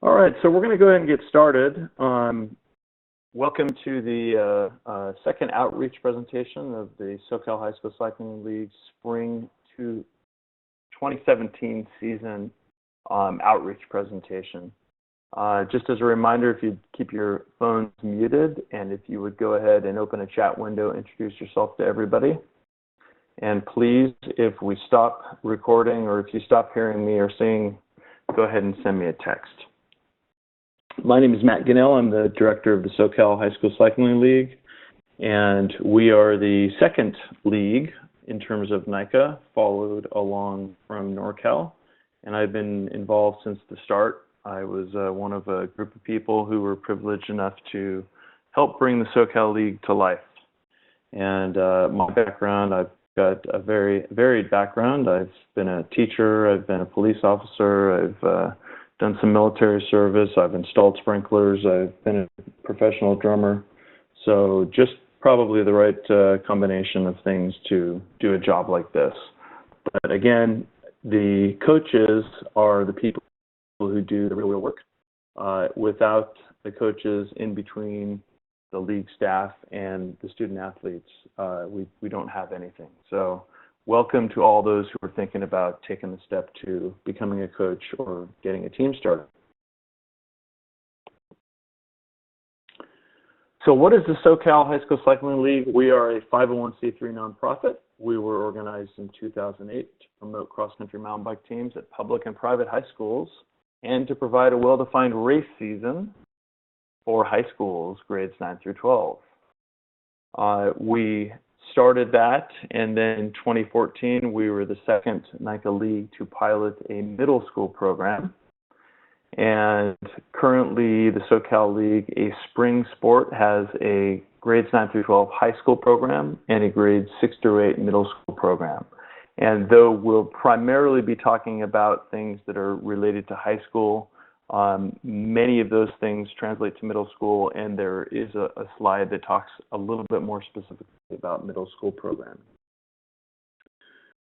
All right, so we're going to go ahead and get started. Welcome to the second outreach presentation of the SoCal High School Cycling League Spring 2017 season outreach presentation. Just as a reminder, if you'd keep your phones muted, and if you would go ahead and open a chat window, introduce yourself to everybody. And please, if we stop recording or if you stop hearing me or seeing, go ahead and send me a text. My name is Matt Gunnell. I'm the director of the SoCal High School Cycling League, and we are the second league in terms of NICA, followed along from NorCal, and I've been involved since the start. I was one of a group of people who were privileged enough to help bring the SoCal League to life. And my background, I've got a very varied background. I've been a teacher, I've been a police officer, I've done some military service, I've installed sprinklers, I've been a professional drummer. So just probably the right combination of things to do a job like this. But again, the coaches are the people who do the real work. Without the coaches in between the league staff and the student athletes, we don't have anything. So welcome to all those who are thinking about taking the step to becoming a coach or getting a team started. So what is the SoCal High School Cycling League? We are a 501c3 nonprofit. We were organized in 2008 to promote cross-country mountain bike teams at public and private high schools and to provide a well-defined race season for high schools, grades 9 through 12. We started that, and then in 2014, we were the second NICA league to pilot a middle school program. And currently, the SoCal League, a spring sport, has a grades 9 through 12 high school program and a grades 6 through 8 middle school program. And though we'll primarily be talking about things that are related to high school, many of those things translate to middle school, and there is a slide that talks a little bit more specifically about middle school programming.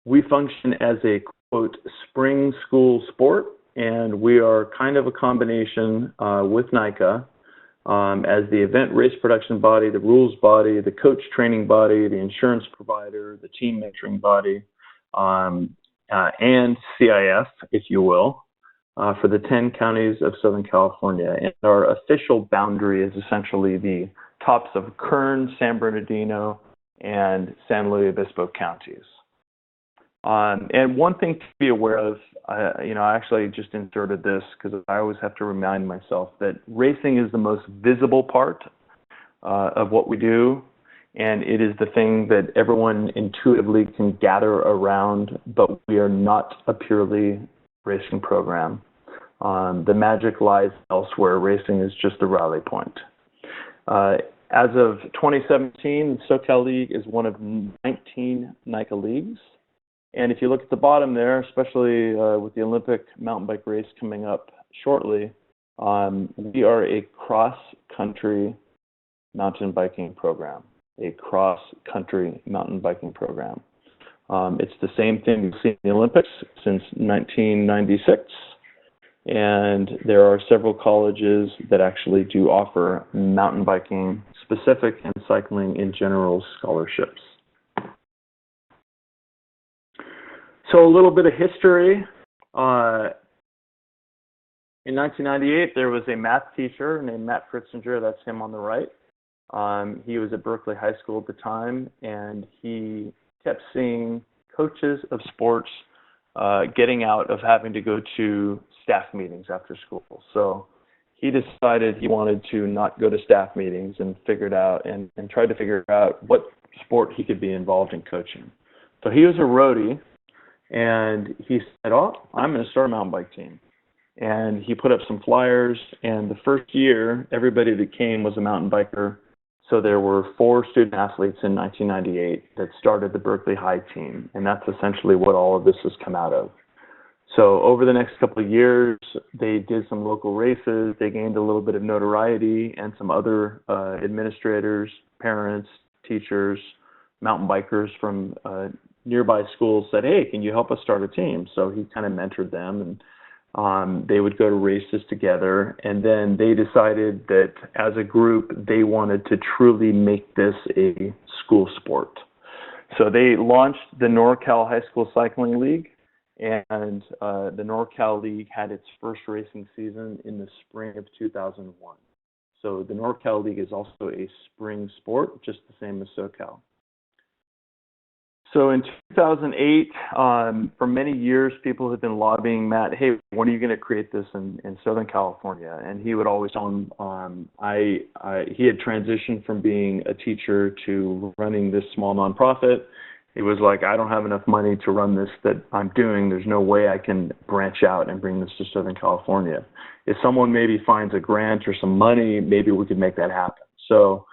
We function as a, quote, spring school sport, and we are kind of a combination with NICA as the event race production body, the rules body, the coach training body, the insurance provider, the team mentoring body, and CIF, if you will, for the 10 counties of Southern California. And our official boundary is essentially the tops of Kern, San Bernardino, and San Luis Obispo counties. And one thing to be aware of, I actually just inserted this because I always have to remind myself that racing is the most visible part of what we do, and it is the thing that everyone intuitively can gather around, but we are not a purely racing program. The magic lies elsewhere. Racing is just the rally point. As of 2017, the SoCal League is one of 19 NICA leagues. And if you look at the bottom there, especially with the Olympic mountain bike race coming up shortly, we are a cross-country mountain biking program. A cross-country mountain biking program. It's the same thing we've seen in the Olympics since 1996, and there are several colleges that actually do offer mountain biking specific and cycling in general scholarships. So a little bit of history. In 1998, there was a math teacher named Matt Fritzinger. That's him on the right. He was at Berkeley High School at the time, and he kept seeing coaches of sports getting out of having to go to staff meetings after school. So he decided he wanted to not go to staff meetings and figured out and tried to figure out what sport he could be involved in coaching. So he was a roadie, and he said, oh, I'm going to start a mountain bike team. And he put up some flyers, and the first year, everybody that came was a mountain biker. So there were 4 student athletes in 1998 that started the Berkeley High team, and that's essentially what all of this has come out of. So over the next couple of years, they did some local races, they gained a little bit of notoriety, and some other administrators, parents, teachers, mountain bikers from nearby schools said, hey, can you help us start a team? So he kind of mentored them, and They would go to races together, and then they decided that as a group, they wanted to truly make this a school sport. So they launched the NorCal High School Cycling League, and the NorCal League had its first racing season in the spring of 2001. So the NorCal League is also a spring sport, just the same as SoCal. So in 2008, for many years, people had been lobbying Matt, hey, when are you going to create this in Southern California? And he would always tell them, he had transitioned from being a teacher to running this small nonprofit. He was like, I don't have enough money to run this that I'm doing. There's no way I can branch out and bring this to Southern California. If someone maybe finds a grant or some money, maybe we could make that happen. So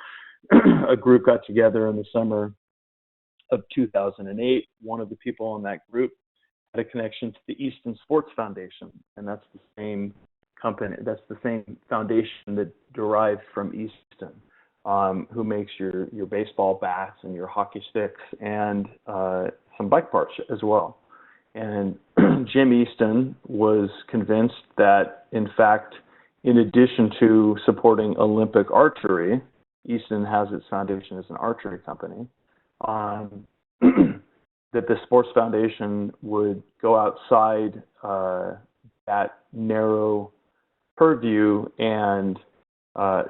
a group got together in the summer of 2008. One of the people on that group had a connection to the Easton Sports Foundation, and that's the same company, that's the same foundation that derived from Easton, who makes your baseball bats and your hockey sticks and some bike parts as well. And Jim Easton was convinced that, in fact, in addition to supporting Olympic archery, Easton has its foundation as an archery company, that the Sports Foundation would go outside that narrow purview and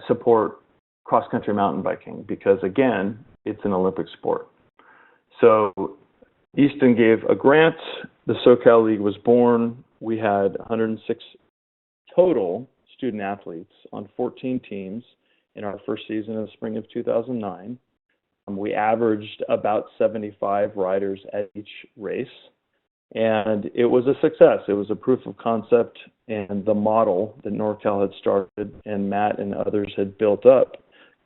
support cross-country mountain biking because, again, it's an Olympic sport. So Easton gave a grant. The SoCal League was born. We had 106 total student athletes on 14 teams in our first season in the spring of 2009. We averaged about 75 riders at each race, and it was a success. It was a proof of concept, and the model that NorCal had started and Matt and others had built up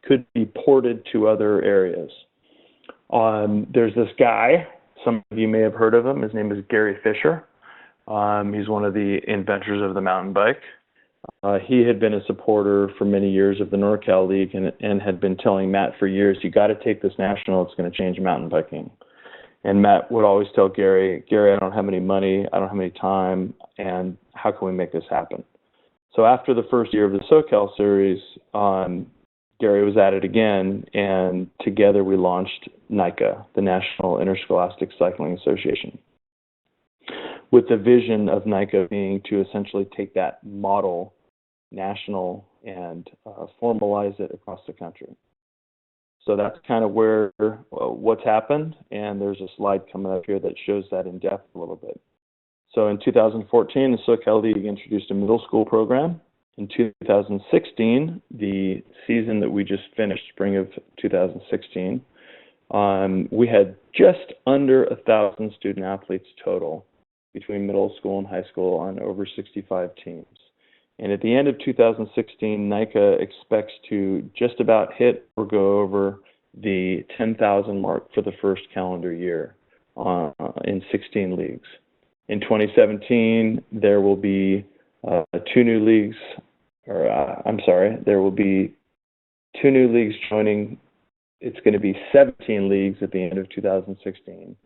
could be ported to other areas. There's this guy, some of you may have heard of him. His name is Gary Fisher. He's one of the inventors of the mountain bike. He had been a supporter for many years of the NorCal League and had been telling Matt for years, you got to take this national, it's going to change mountain biking. And Matt would always tell Gary, I don't have any money, I don't have any time, and how can we make this happen? So after the first year of the SoCal series, Gary was at it again, and together we launched NICA, the National Interscholastic Cycling Association, with the vision of NICA being to essentially take that model national and formalize it across the country. So that's kind of where what's happened, and there's a slide coming up here that shows that in depth a little bit. So in 2014, the SoCal League introduced a middle school program. In 2016, the season that we just finished, spring of 2016, we had just under 1,000 student athletes total between middle school and high school on over 65 teams. And at the end of 2016, NICA expects to just about hit or go over the 10,000 mark for the first calendar year in 16 leagues. In 2017, there will be there will be 2 new leagues joining. It's going to be 17 leagues at the end of 2016.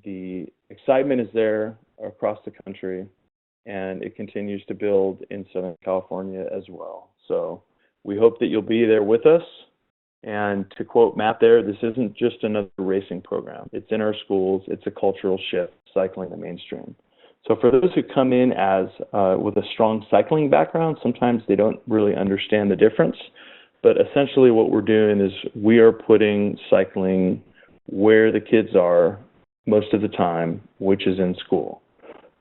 The excitement is there across the country, and it continues to build in Southern California as well. So we hope that you'll be there with us. And to quote Matt there, this isn't just another racing program. It's in our schools. It's a cultural shift, cycling the mainstream. So for those who come in as with a strong cycling background, sometimes they don't really understand the difference. But essentially what we're doing is we are putting cycling where the kids are most of the time, which is in school.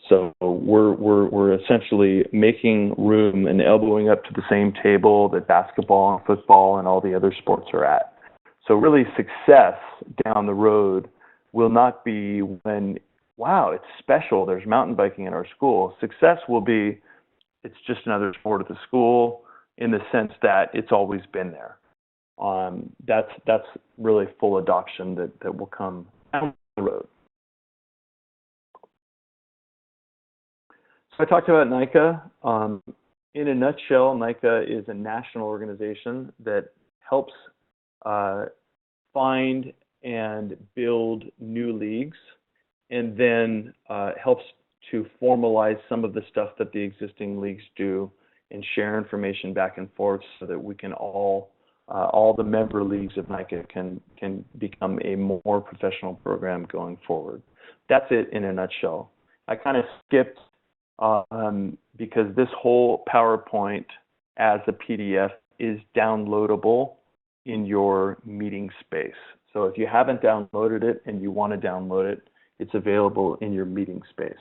So we're essentially making room and elbowing up to the same table that basketball and football and all the other sports are at. So really success down the road will not be when, wow, it's special, there's mountain biking in our school. Success will be, it's just another sport at the school in the sense that it's always been there. That's really full adoption that will come down the road. So I talked about NICA. In a nutshell, NICA is a national organization that helps find and build new leagues and then helps to formalize some of the stuff that the existing leagues do and share information back and forth so that we can all the member leagues of NICA can become a more professional program going forward. That's it in a nutshell. I kind of skipped because this whole PowerPoint as a PDF is downloadable in your meeting space. So if you haven't downloaded it and you want to download it, it's available in your meeting space.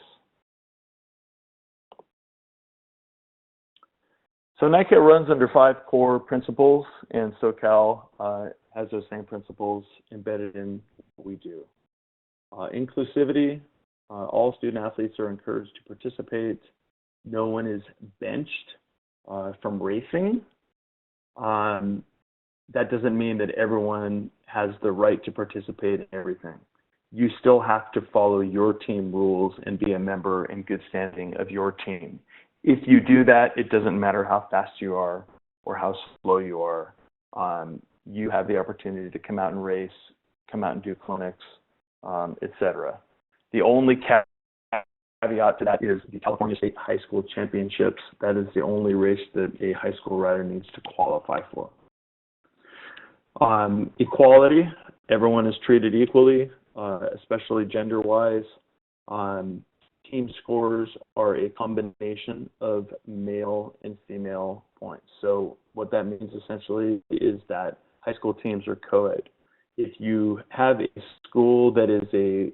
So NICA runs under 5 core principles, and SoCal has those same principles embedded in what we do. Inclusivity, all student athletes are encouraged to participate. No one is benched from racing. That doesn't mean that everyone has the right to participate in everything. You still have to follow your team rules and be a member in good standing of your team. If you do that, it doesn't matter how fast you are or how slow you are. You have the opportunity to come out and race, come out and do clinics, etc. The only caveat to that is the California State High School Championships. That is the only race that a high school rider needs to qualify for. Equality, everyone is treated equally, especially gender-wise. Team scores are a combination of male and female points. So what that means essentially is that high school teams are co-ed. If you have a school that is a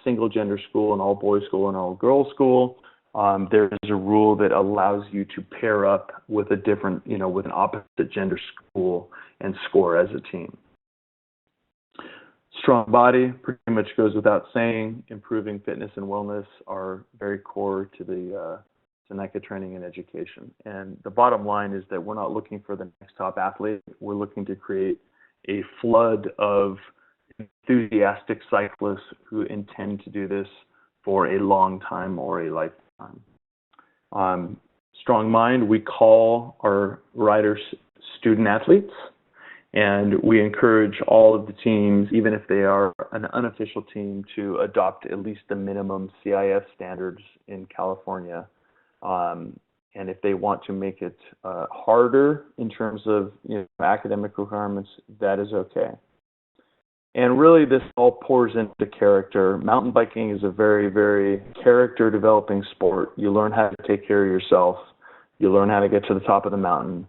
single gender school, an all boys school, an all girls school, there is a rule that allows you to pair up with a different, with an opposite gender school and score as a team. Strong body pretty much goes without saying. Improving fitness and wellness are very core to the NICA training and education. And the bottom line is that we're not looking for the next top athlete. We're looking to create a flood of enthusiastic cyclists who intend to do this for a long time or a lifetime. Strong mind, we call our riders student athletes. And we encourage all of the teams, even if they are an unofficial team, to adopt at least the minimum CIF standards in California. And if they want to make it harder in terms of academic requirements, that is okay. And really, this all pours into character. Mountain biking is a very, very character-developing sport. You learn how to take care of yourself. You learn how to get to the top of the mountain.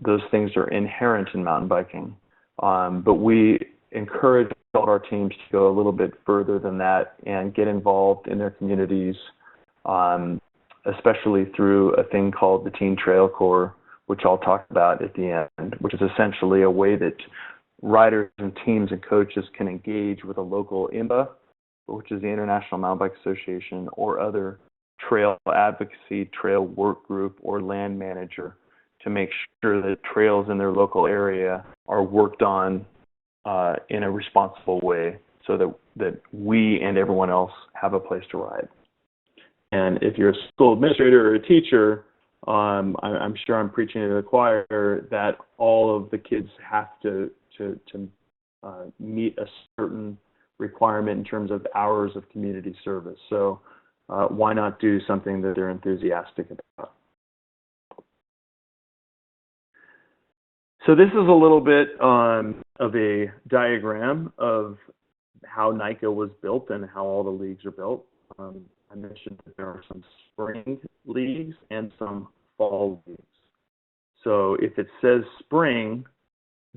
Those things are inherent in mountain biking, but we encourage all of our teams to go a little bit further than that and get involved in their communities, especially through a thing called the Teen Trail Corps, which I'll talk about at the end, which is essentially a way that riders and teams and coaches can engage with a local IMBA, which is the International Mountain Bike Association, or other trail advocacy, trail work group, or land manager, to make sure that trails in their local area are worked on in a responsible way so that we and everyone else have a place to ride. And if you're a school administrator or a teacher, I'm sure I'm preaching to the choir that all of the kids have to meet a certain requirement in terms of hours of community service. So why not do something that they're enthusiastic about? So this is a little bit of a diagram of how NICA was built and how all the leagues are built. I mentioned that there are some spring leagues and some fall leagues. So if it says spring,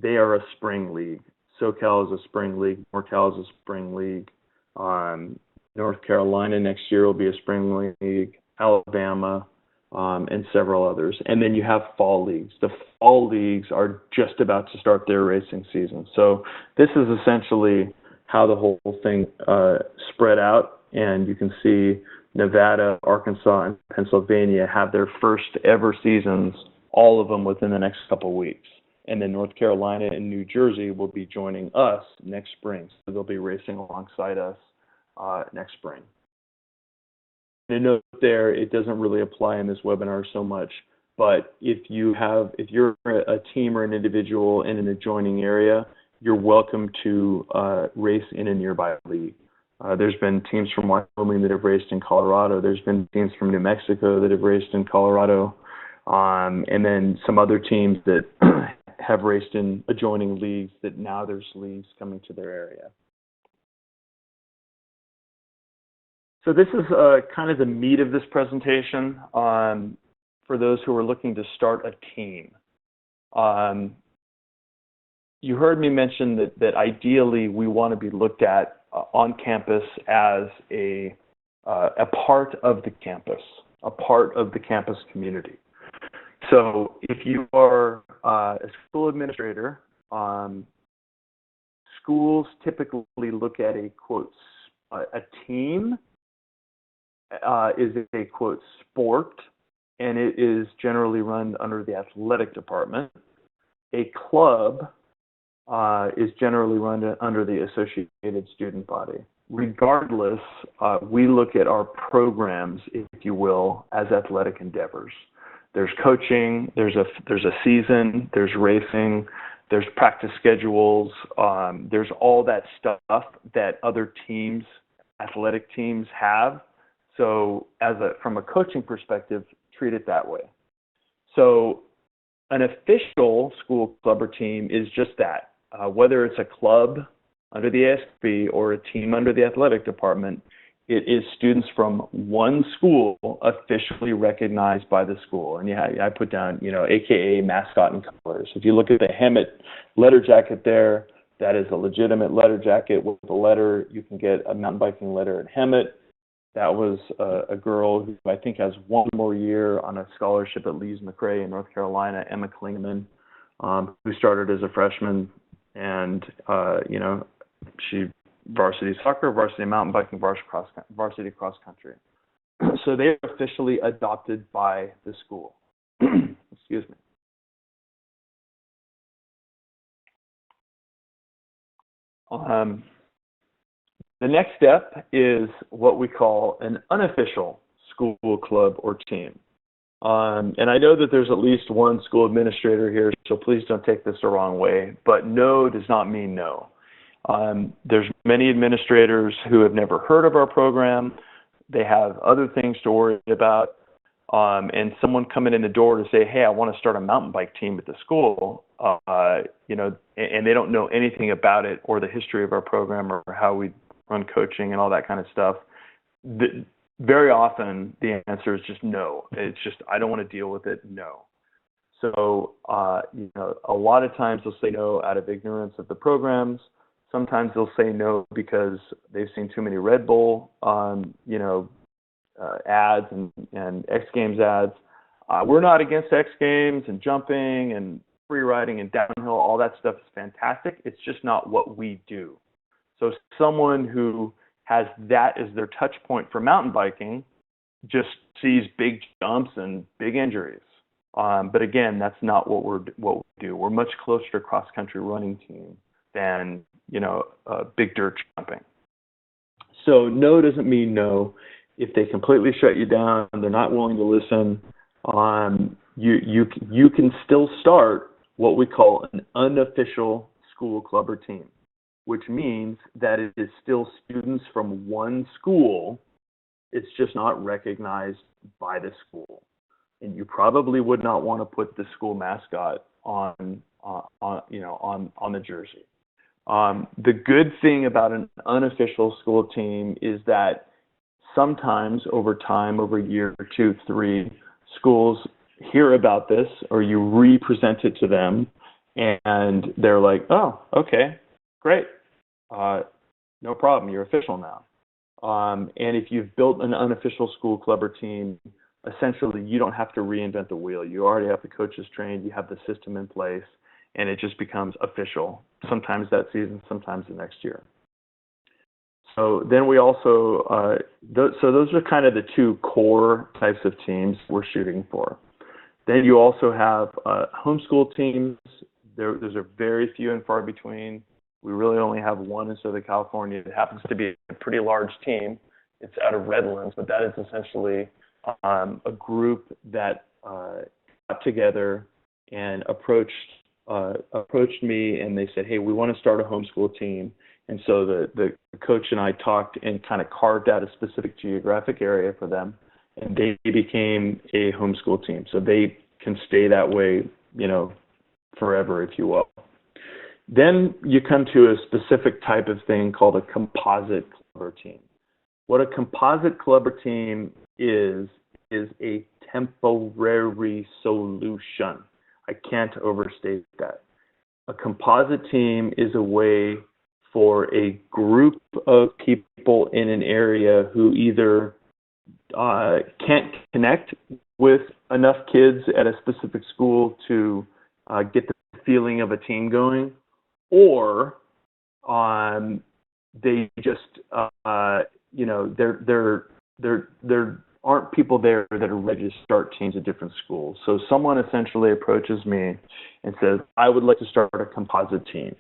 they are a spring league. SoCal is a spring league. NorCal is a spring league. North Carolina next year will be a spring league. Alabama, and several others. And then you have fall leagues. The fall leagues are just about to start their racing season. So this is essentially how the whole thing spread out. And you can see Nevada, Arkansas, and Pennsylvania have their first ever seasons, all of them within the next couple of weeks. And then North Carolina and New Jersey will be joining us next spring. So they'll be racing alongside us next spring. And a note there, it doesn't really apply in this webinar so much, but if you're a team or an individual in an adjoining area, you're welcome to race in a nearby league. There's been teams from Wyoming that have raced in Colorado. There's been teams from New Mexico that have raced in Colorado. And then some other teams that have raced in adjoining leagues that now there's leagues coming to their area. So this is kind of the meat of this presentation for those who are looking to start a team. You heard me mention that ideally we want to be looked at on campus as a part of the campus, a part of the campus community. So if you are a school administrator, schools typically look at a, quote, a team is a, quote, sport, and it is generally run under the athletic department. A club is generally run under the associated student body. Regardless, we look at our programs, if you will, as athletic endeavors. There's coaching, there's a season, there's racing, there's practice schedules, there's all that stuff that other teams, athletic teams have. So from a coaching perspective, treat it that way. So an official school club or team is just that. Whether it's a club under the ASB or a team under the athletic department, it is students from one school officially recognized by the school. And yeah, I put down, AKA mascot and colors. If you look at the Hemet letter jacket there, that is a legitimate letter jacket with a letter. You can get a mountain biking letter at Hemet. That was a girl who I think has one more year on a scholarship at Lees McRae in North Carolina, Emma Klingman, who started as a freshman. And, she varsity soccer, varsity mountain biking, varsity cross country. So they are officially adopted by the school. Excuse me. The next step is what we call an unofficial school club or team. And I know that there's at least one school administrator here, so please don't take this the wrong way, but no does not mean no. There's many administrators who have never heard of our program. They have other things to worry about. And someone coming in the door to say, hey, I want to start a mountain bike team at the school, and they don't know anything about it or the history of our program or how we run coaching and all that kind of stuff. Very often the answer is just no. It's just, I don't want to deal with it, no. So, a lot of times they'll say no out of ignorance of the programs. Sometimes they'll say no because they've seen too many Red Bull, ads and X Games ads. We're not against X Games and jumping and free riding and downhill. All that stuff is fantastic. It's just not what we do. So someone who has that as their touch point for mountain biking just sees big jumps and big injuries. But again, that's not what we do. We're much closer to cross-country running team than, big dirt jumping. So no doesn't mean no. If they completely shut you down, they're not willing to listen, you can still start what we call an unofficial school club or team, which means that it is still students from one school. It's just not recognized by the school. And you probably would not want to put the school mascot on the jersey. The good thing about an unofficial school team is that sometimes over time, over a year or 2, 3, schools hear about this or you re-present it to them and they're like, oh, okay, great. No problem, you're official now. And if you've built an unofficial school club or team, essentially you don't have to reinvent the wheel. You already have the coaches trained, you have the system in place, and it just becomes official, sometimes that season, sometimes the next year. So then we also, so those are kind of the two core types of teams we're shooting for. Then you also have homeschool teams. Those are very few and far between. We really only have one in Southern California. It happens to be a pretty large team. It's out of Redlands, but that is essentially a group that got together and approached me, and they said, hey, we want to start a homeschool team. And so the coach and I talked and kind of carved out a specific geographic area for them, and they became a homeschool team. So they can stay that way, forever, if you will. Then you come to a specific type of thing called a composite clubber team. What a composite clubber team is a temporary solution. I can't overstate that. A composite team is a way for a group of people in an area who either can't connect with enough kids at a specific school to get the feeling of a team going, or they just there aren't people there that are ready to start teams at different schools. So someone essentially approaches me and says, I would like to start a composite team.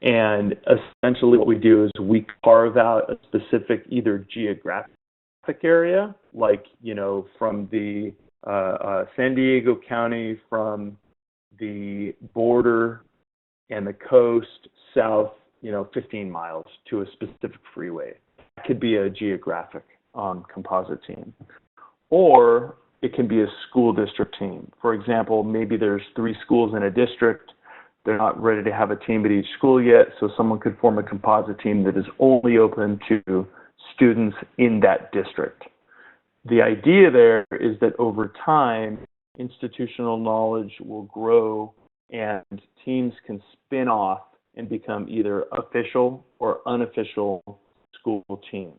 And essentially what we do is we carve out a specific either geographic area, like, from the San Diego County, from the border and the coast south, 15 miles to a specific freeway. It could be a geographic composite team. Or it can be a school district team. For example, maybe there's 3 schools in a district. They're not ready to have a team at each school yet, so someone could form a composite team that is only open to students in that district. The idea there is that over time, institutional knowledge will grow and teams can spin off and become either official or unofficial school teams.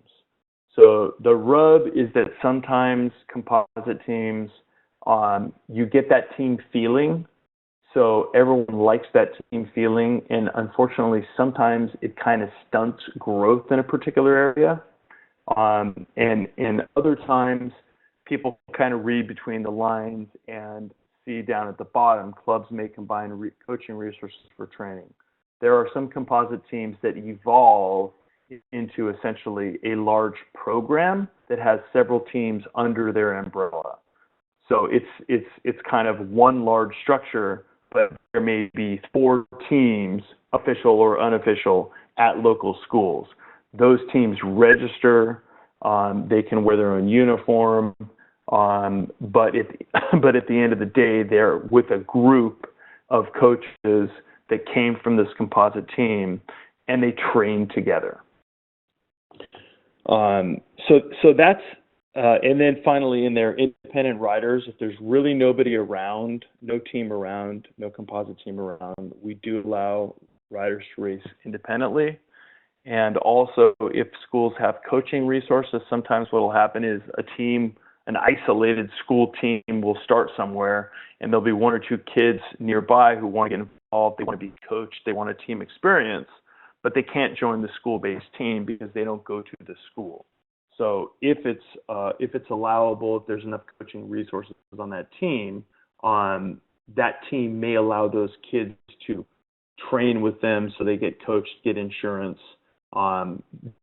So the rub is that sometimes composite teams, you get that team feeling. So everyone likes that team feeling, and unfortunately, sometimes it kind of stunts growth in a particular area. And other times, people kind of read between the lines and see down at the bottom, clubs may combine coaching resources for training. There are some composite teams that evolve into essentially a large program that has several teams under their umbrella. So it's kind of one large structure, but there may be 4 teams, official or unofficial, at local schools. Those teams register, they can wear their own uniform, but at the end of the day, they're with a group of coaches that came from this composite team, and they train together. So that's, and then finally in there, independent riders. If there's really nobody around, no team around, no composite team around, we do allow riders to race independently. And also, if schools have coaching resources, sometimes what will happen is an isolated school team will start somewhere, and there'll be 1 or 2 kids nearby who want to get involved, they want to be coached, they want a team experience, but they can't join the school-based team because they don't go to the school. So if it's allowable, if there's enough coaching resources on that team may allow those kids to train with them so they get coached, get insurance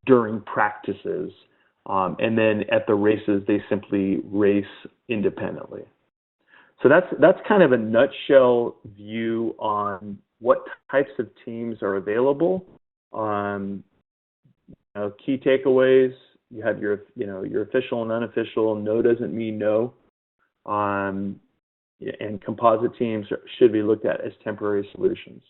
during practices. And then at the races, they simply race independently. So that's kind of a nutshell view on what types of teams are available. Key takeaways: you have your official and unofficial. No doesn't mean no. And composite teams should be looked at as temporary solutions.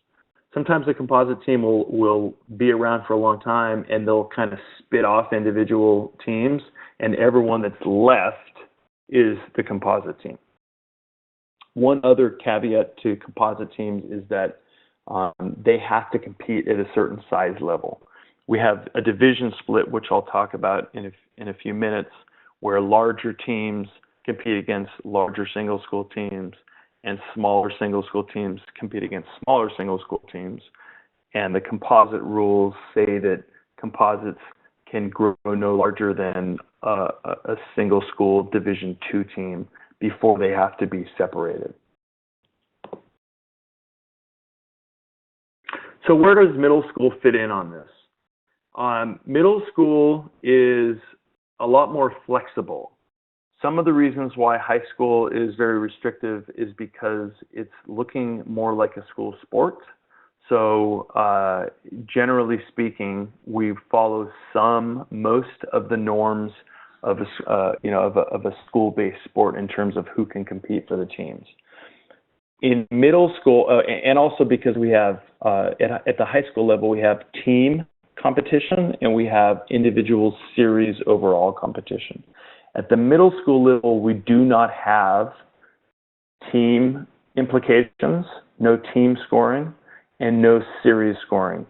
Sometimes a composite team will be around for a long time, and they'll kind of spit off individual teams, and everyone that's left is the composite team. One other caveat to composite teams is that they have to compete at a certain size level. We have a division split, which I'll talk about in a few minutes, where larger teams compete against larger single school teams, and smaller single school teams compete against smaller single school teams. And the composite rules say that composites can grow no larger than a single school Division II team before they have to be separated. So where does middle school fit in on this? Middle school is a lot more flexible. Some of the reasons why high school is very restrictive is because it's looking more like a school sport. So generally speaking, we follow most of the norms of a school-based sport in terms of who can compete for the teams. In middle school, and also because we have at the high school level, we have team competition and we have individual series overall competition. At the middle school level, we do not have team implications, no team scoring, and no series scoring.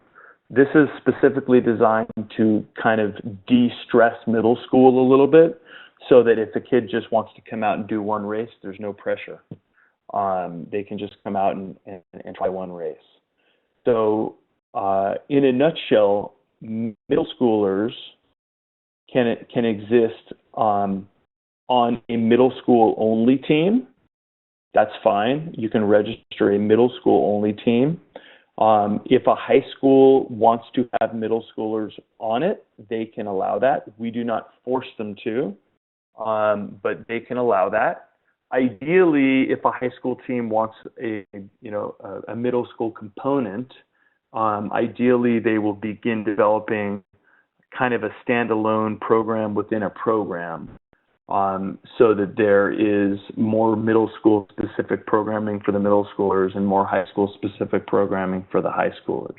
This is specifically designed to kind of de-stress middle school a little bit, so that if a kid just wants to come out and do one race, there's no pressure. They can just come out and try one race. So in a nutshell, middle schoolers can exist on a middle school only team. That's fine. You can register a middle school only team. If a high school wants to have middle schoolers on it, they can allow that. We do not force them to, but they can allow that. Ideally, if a high school team wants a middle school component, ideally they will begin developing kind of a standalone program within a program, so that there is more middle school specific programming for the middle schoolers and more high school specific programming for the high schoolers.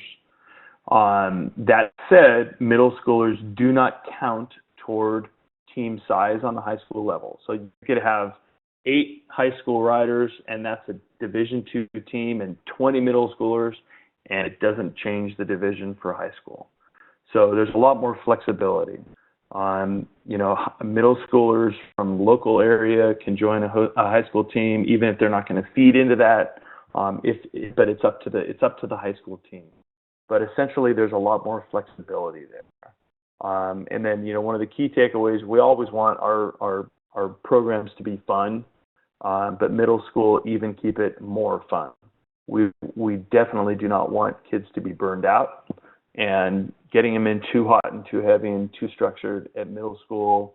That said, middle schoolers do not count toward team size on the high school level. So you could have 8 high school riders, and that's a Division II team, and 20 middle schoolers, and it doesn't change the division for high school. So there's a lot more flexibility. Middle schoolers from local area can join a high school team, even if they're not going to feed into that. But it's up to the high school team. But essentially, there's a lot more flexibility there. And then, one of the key takeaways, we always want our programs to be fun, but middle school even keep it more fun. We definitely do not want kids to be burned out, and getting them in too hot and too heavy and too structured at middle school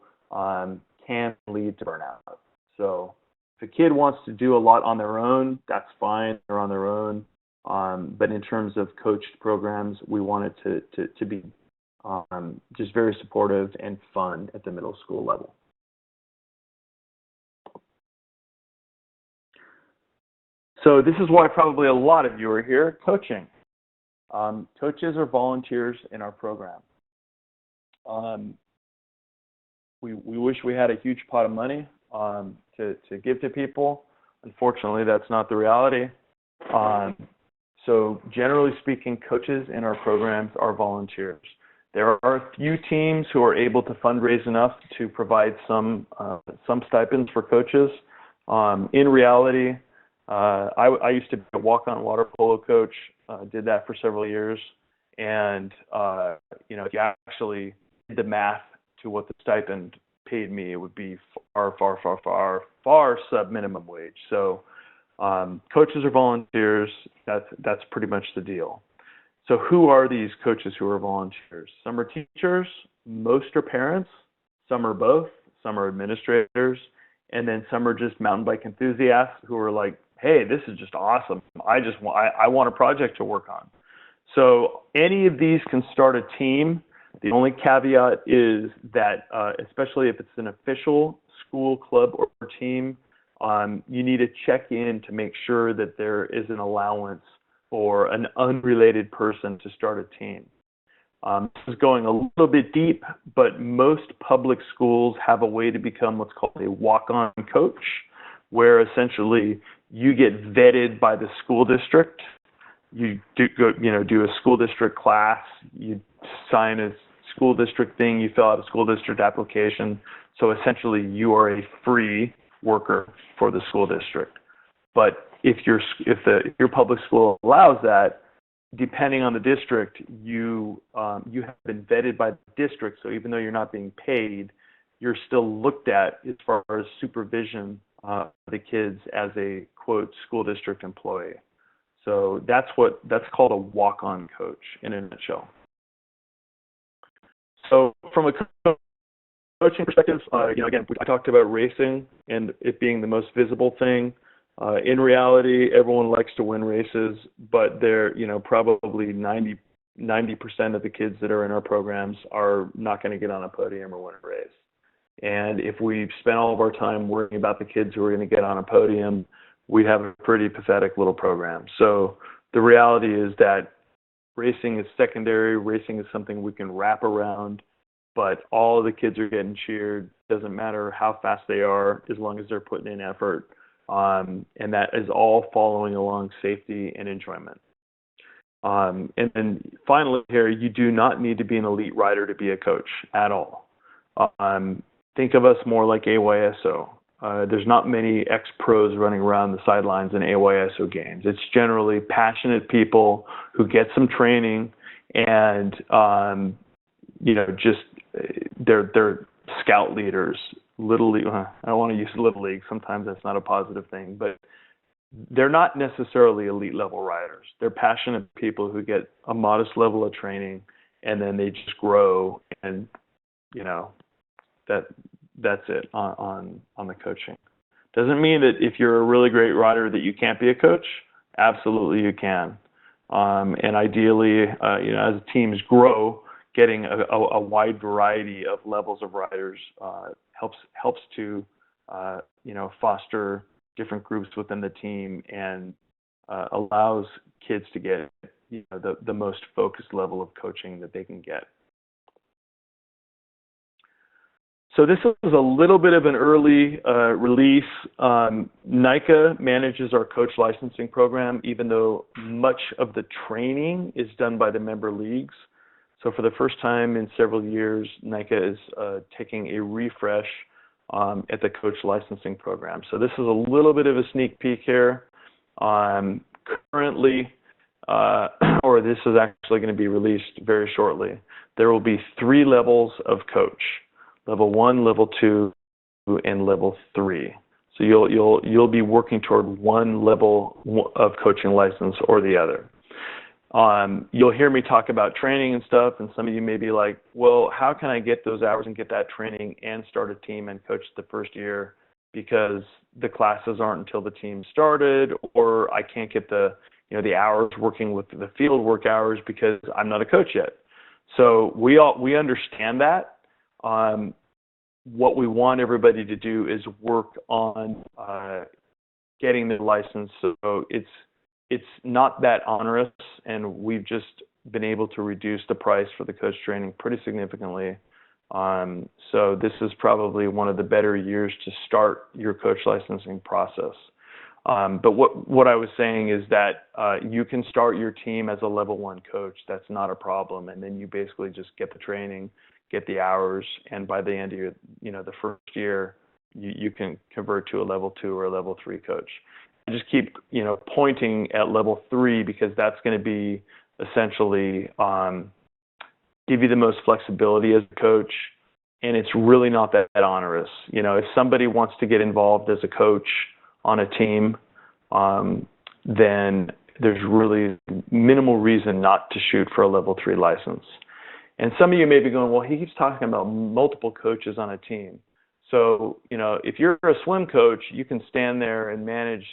can lead to burnout. So if a kid wants to do a lot on their own, that's fine. They're on their own. But in terms of coached programs, we want it to be just very supportive and fun at the middle school level. So this is why probably a lot of you are here, coaching. Coaches are volunteers in our program. We wish we had a huge pot of money to give to people. Unfortunately, that's not the reality. So generally speaking, coaches in our programs are volunteers. There are a few teams who are able to fundraise enough to provide some stipends for coaches. In reality, I used to be a walk-on water polo coach, did that for several years, and if you actually did the math to what the stipend paid me, it would be far sub minimum wage. So coaches are volunteers. That's pretty much the deal. So who are these coaches who are volunteers? Some are teachers, most are parents, some are both, some are administrators, and then some are just mountain bike enthusiasts who are like, hey, this is just awesome. I want a project to work on. So any of these can start a team. The only caveat is that, especially if it's an official school, club, or team, you need to check in to make sure that there is an allowance for an unrelated person to start a team. This is going a little bit deep, but most public schools have a way to become what's called a walk-on coach, where essentially you get vetted by the school district. You do a school district class, you sign a school district thing, you fill out a school district application. So essentially you are a free worker for the school district. But if your public school allows that, depending on the district, you have been vetted by the district. So even though you're not being paid, you're still looked at as far as supervision of the kids as a quote school district employee. So that's called a walk-on coach in a nutshell. So from a coaching perspective, again, I talked about racing and it being the most visible thing. In reality, everyone likes to win races, but they're, probably 90% of the kids that are in our programs are not going to get on a podium or win a race. And if we spend all of our time worrying about the kids who are going to get on a podium, we have a pretty pathetic little program. So the reality is that racing is secondary. Racing is something we can wrap around, but all of the kids are getting cheered. Doesn't matter how fast they are, as long as they're putting in effort. And that is all following along safety and enjoyment. And then finally here, you do not need to be an elite rider to be a coach at all. Think of us more like AYSO. There's not many ex-pros running around the sidelines in AYSO games. It's generally passionate people who get some training and, just they're scout leaders, little league. I don't want to use little league. Sometimes that's not a positive thing, but they're not necessarily elite level riders. They're passionate people who get a modest level of training and then they just grow, and that's it on the coaching. Doesn't mean that if you're a really great rider that you can't be a coach. Absolutely you can. And ideally, as teams grow, getting a wide variety of levels of riders helps to foster different groups within the team and allows kids to get the most focused level of coaching that they can get. So this is a little bit of an early release. NICA manages our coach licensing program, even though much of the training is done by the member leagues. So for the first time in several years, NICA is taking a refresh at the coach licensing program. So this is a little bit of a sneak peek here. Currently, or this is actually going to be released very shortly, there will be 3 levels of coach: level 1, level 2, and level 3. So you'll be working toward one level of coaching license or the other. You'll hear me talk about training and stuff, and some of you may be like, well, how can I get those hours and get that training and start a team and coach the first year, because the classes aren't until the team started, or I can't get the hours working with the field work hours because I'm not a coach yet. So we understand that. What we want everybody to do is work on getting the license, so it's not that onerous, and we've just been able to reduce the price for the coach training pretty significantly. So this is probably one of the better years to start your coach licensing process. But what I was saying is that you can start your team as a level 1 coach. That's not a problem, and then you basically just get the training, get the hours, and by the end of the first year, you can convert to a level 2 or a level 3 coach. I just keep pointing at level 3 because that's going to be essentially give you the most flexibility as a coach, and it's really not that onerous. If somebody wants to get involved as a coach on a team, then there's really minimal reason not to shoot for a level 3 license. And some of you may be going, well, he keeps talking about multiple coaches on a team. So, if you're a swim coach, you can stand there and manage,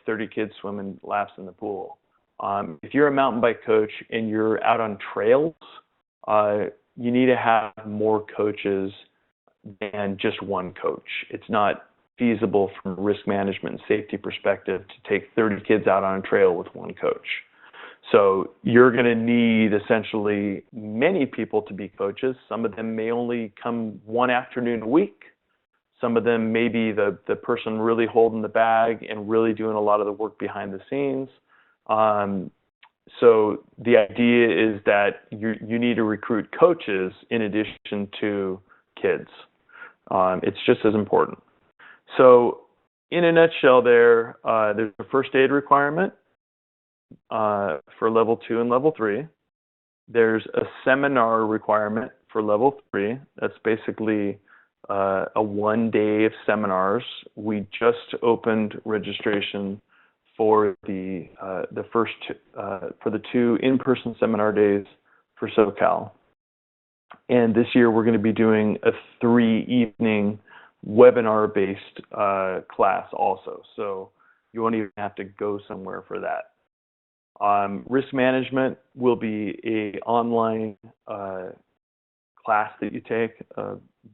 30 kids swimming laps in the pool. If you're a mountain bike coach and you're out on trails, you need to have more coaches than just one coach. It's not feasible from a risk management and safety perspective to take 30 kids out on a trail with one coach. So you're going to need essentially many people to be coaches. Some of them may only come one afternoon a week. Some of them may be the person really holding the bag and really doing a lot of the work behind the scenes. So the idea is that you need to recruit coaches in addition to kids. It's just as important. So in a nutshell there's a first aid requirement for level 2 and level 3. There's a seminar requirement for level 3. That's basically a 1 day of seminars. We just opened registration for the first for the 2 in-person seminar days for SoCal. And this year we're going to be doing a 3-evening webinar-based class also. So You won't even have to go somewhere for that. Risk management will be a online class that you take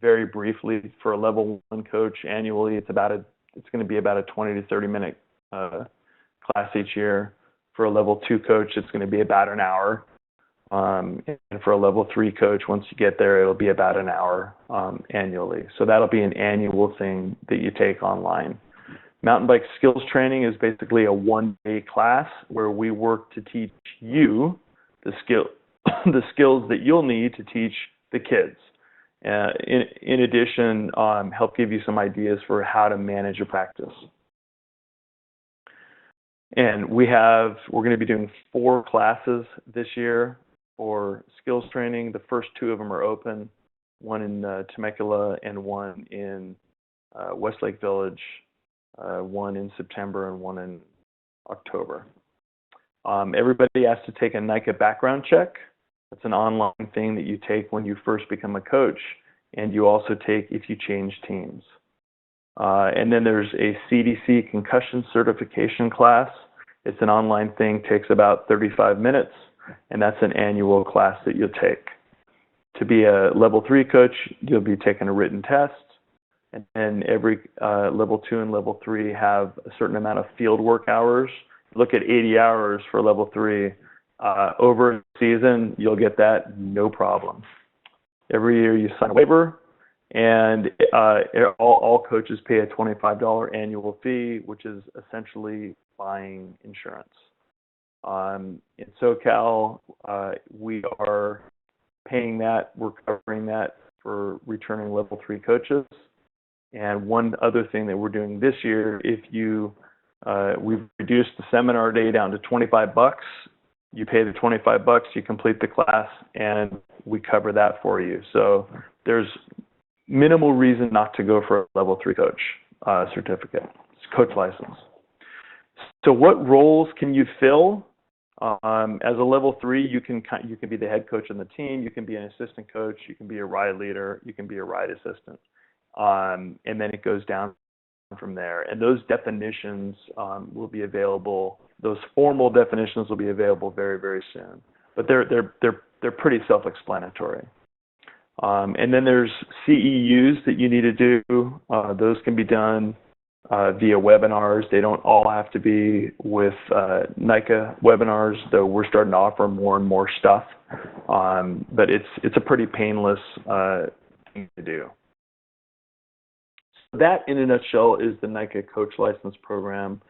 very briefly for a level 1 coach annually. It's going to be about a 20 to 30 minute class each year. For a level 2 coach, it's going to be about an hour. And for a level 3 coach, once you get there, it'll be about an hour annually. So that'll be an annual thing that you take online. Mountain bike skills training is basically a one-day class where we work to teach you the skills that you'll need to teach the kids. In addition, help give you some ideas for how to manage your practice. And we're going to be doing 4 classes this year for skills training. The first 2 of them are open, one in Temecula and one in Westlake Village, one in September and one in October. Everybody has to take a NICA background check. That's an online thing that you take when you first become a coach, and you also take if you change teams. And then there's a CDC concussion certification class. It's an online thing, takes about 35 minutes, and that's an annual class that you'll take. To be a level 3 coach, you'll be taking a written test, and then every level 2 and level 3 have a certain amount of field work hours. Look at 80 hours for level 3. Over a season, you'll get that no problem. Every year you sign a waiver, and all coaches pay a $25 annual fee, which is essentially buying insurance. In SoCal, we are paying that. We're covering that for returning level 3 coaches. And one other thing that we're doing this year, we've reduced the seminar day down to $25. You pay the $25, you complete the class, and we cover that for you. So there's minimal reason not to go for a level 3 coach certificate. It's coach license. So what roles can you fill? As a level 3, you can be the head coach on the team, you can be an assistant coach, you can be a ride leader, you can be a ride assistant. And then it goes down from there. And those definitions will be available. Those formal definitions will be available very, very soon. But they're pretty self-explanatory. And then there's CEUs that you need to do. Those can be done via webinars. They don't all have to be with NICA webinars, though we're starting to offer more and more stuff. But it's a pretty painless thing to do. That, in a nutshell, is the NICA Coach License Program,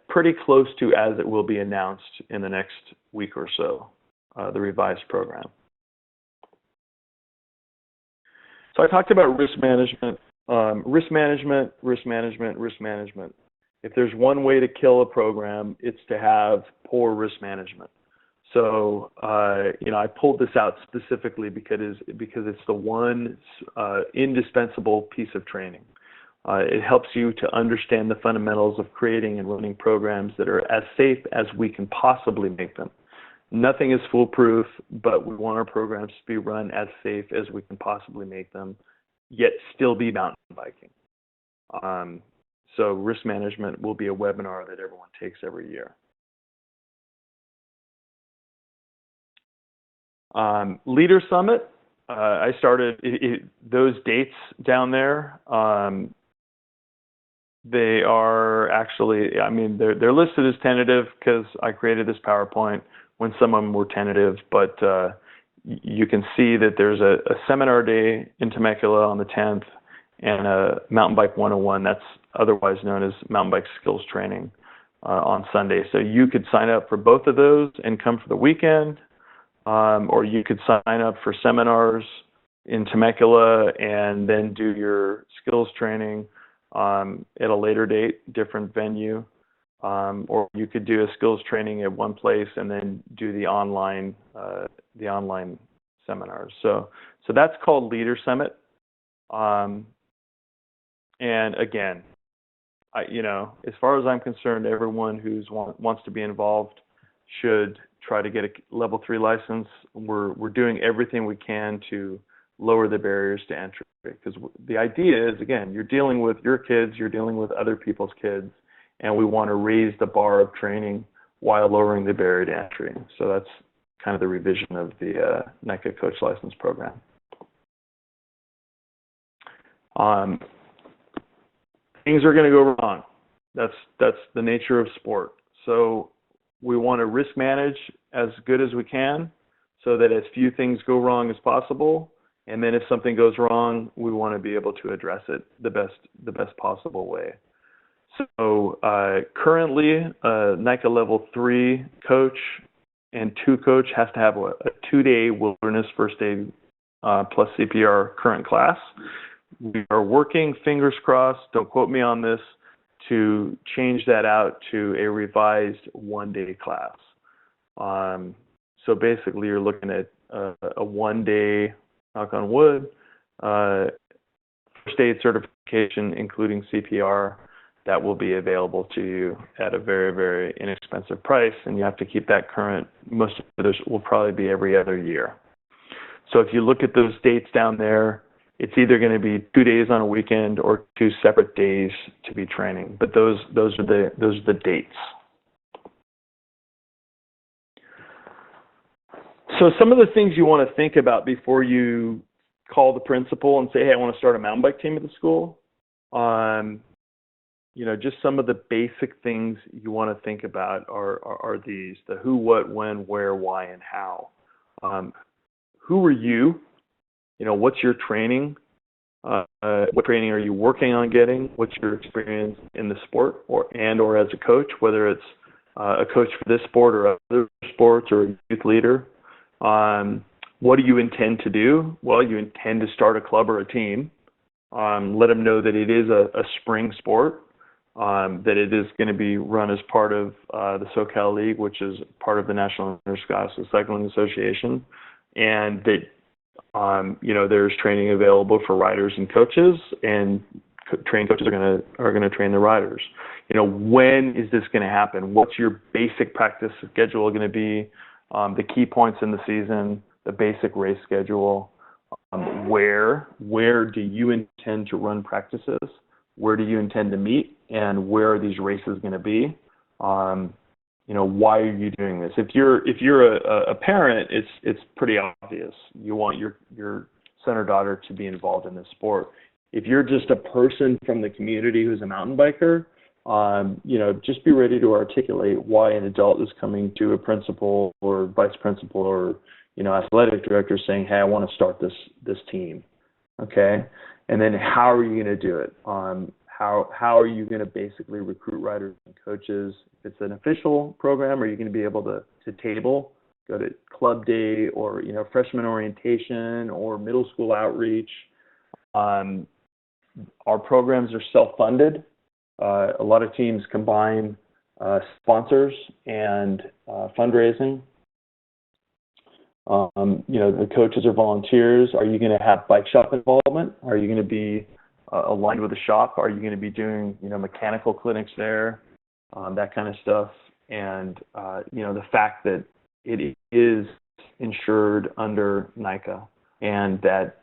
pretty close to as it will be announced in the next week or so, the revised program. So I talked about risk management. Risk management. If there's one way to kill a program, it's to have poor risk management. So, I pulled this out specifically because it's the one indispensable piece of training. It helps you to understand the fundamentals of creating and running programs that are as safe as we can possibly make them. Nothing is foolproof, but we want our programs to be run as safe as we can possibly make them, yet still be mountain biking. So risk management will be a webinar that everyone takes every year. Leader Summit, I started those dates down there. They are actually, they're listed as tentative because I created this PowerPoint when some of them were tentative, but you can see that there's a seminar day in Temecula on the 10th and a Mountain Bike 101, that's otherwise known as Mountain Bike Skills Training, on Sunday. So you could sign up for both of those and come for the weekend. Or you could sign up for seminars in Temecula and then do your skills training at a later date, different venue. Or you could do a skills training at one place and then do the online seminars. So that's called Leader Summit. And again, as far as I'm concerned, everyone who wants to be involved should try to get a level 3 license. We're doing everything we can to lower the barriers to entry, because the idea is, again, you're dealing with your kids, you're dealing with other people's kids, and we want to raise the bar of training while lowering the barrier to entry. So that's kind of the revision of the NICA coach license program. Things are going to go wrong. That's the nature of sport. So we want to risk manage as good as we can so that as few things go wrong as possible. And then if something goes wrong, we want to be able to address it the best possible way. So currently, a NICA level 3 coach and 2 coach has to have a 2-day wilderness first aid plus CPR current class. We are working, fingers crossed, don't quote me on this, to change that out to a revised 1-day class. So basically, you're looking at a 1-day, knock on wood, first aid certification, including CPR, that will be available to you at a very, very inexpensive price, and you have to keep that current. Most of those will probably be every other year. So if you look at those dates down there, it's either going to be 2 days on a weekend or 2 separate days to be training. But those are the dates. So some of the things you want to think about before you call the principal and say, hey, I want to start a mountain bike team at the school. Just some of the basic things you want to think about are these: the who, what, when, where, why, and how. Who are you? What's your training? What training are you working on getting? What's your experience in the sport or as a coach, whether it's a coach for this sport or other sports or a youth leader? What do you intend to do? Well, you intend to start a club or a team. Let them know that it is a spring sport, that it is going to be run as part of the SoCal League, which is part of the National Interscholastic Cycling Association, and that there's training available for riders and coaches, and trained coaches are going to train the riders. When is this going to happen? What's your basic practice schedule going to be? The key points in the season, the basic race schedule. Where do you intend to run practices? Where do you intend to meet? And where are these races going to be? Why are you doing this? If you're a parent, it's pretty obvious. You want your son or daughter to be involved in this sport. If you're just a person from the community who's a mountain biker, just be ready to articulate why an adult is coming to a principal or vice principal or athletic director saying, hey, I want to start this team. Okay, and then how are you going to do it? How are you going to basically recruit riders and coaches? If it's an official program, are you going to be able to table, go to club day or freshman orientation or middle school outreach? Our programs are self-funded. A lot of teams combine sponsors and fundraising. The coaches are volunteers. Are you going to have bike shop involvement? Are you going to be aligned with the shop? Are you going to be doing, mechanical clinics there, that kind of stuff? And, the fact that it is insured under NICA and that